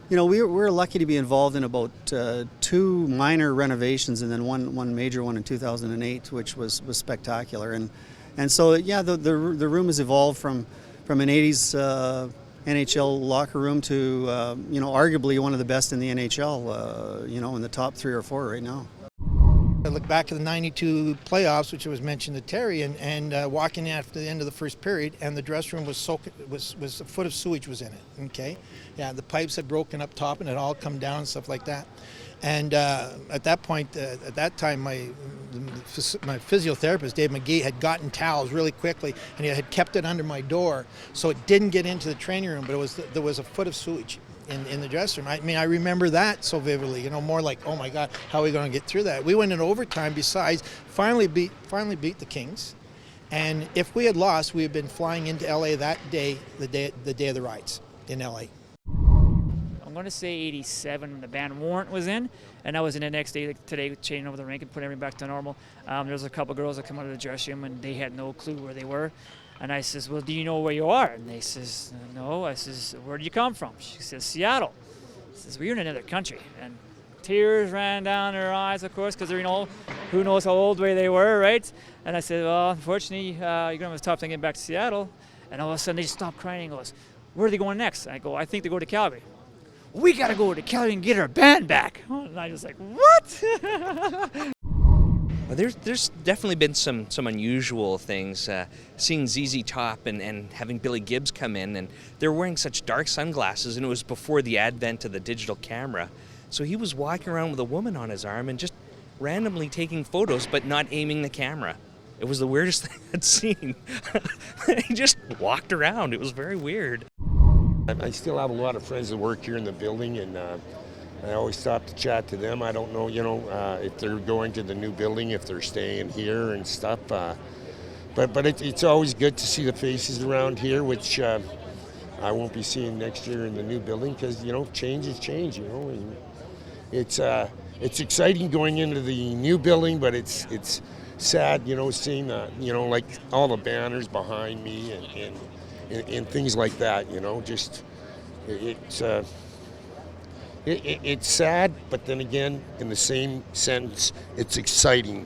We were lucky to be involved in about two minor renovations and then one major one in 2008, which was spectacular. And so, yeah, the room has evolved from an 80s NHL locker room to, arguably one of the best in the NHL, in the top 3 or 4 right now. I look back at the '92 playoffs, which was mentioned to Terry, and walking after the end of the first period, and the dressing room was a foot of sewage was in it. Okay, yeah, the pipes had broken up top and it all come down and stuff like that. And at that point, at that time, my physiotherapist Dave McGee had gotten towels really quickly, and he had kept it under my door so it didn't get into the training room. But there was a foot of sewage in the dressing room. I mean, I remember that so vividly. More like, oh my God, how are we going to get through that? We went in overtime. Besides, finally beat the Kings, and if we had lost, we had been flying into LA that day, the day of the rides in LA. I'm going to say 87. The band Warrant was in, and I was in the next day, today, changing over the rink and putting everything back to normal. There's a couple girls that come out of the dressing room, and they had no clue where they were. And I says, well, do you know where you are? And they says, no. I says, where do you come from? She says, Seattle. I says, well, you're in another country. And tears ran down her eyes, of course, because who knows how old they were, right? And I said, well, unfortunately, you're going to have a tough time getting back to Seattle. And all of a sudden, they just stopped crying and goes, where are they going next? I go, I think they go to Calgary. We got to go to Calgary and get our band back. And I was like, what? There's definitely been some unusual things. Seeing ZZ Top and having Billy Gibbs come in, and they're wearing such dark sunglasses, and it was before the advent of the digital camera. So he was walking around with a woman on his arm and just randomly taking photos, but not aiming the camera. It was the weirdest thing I'd seen. He just walked around. It was very weird. I still have a lot of friends that work here in the building, and I always stop to chat to them. I don't know, if they're going to the new building, if they're staying here and stuff. But it's always good to see the faces around here, which I won't be seeing next year in the new building because, change is change, And it's exciting going into the new building, but it's sad, seeing, like all the banners behind me and things like that, just it's sad, but then again, in the same sense, it's exciting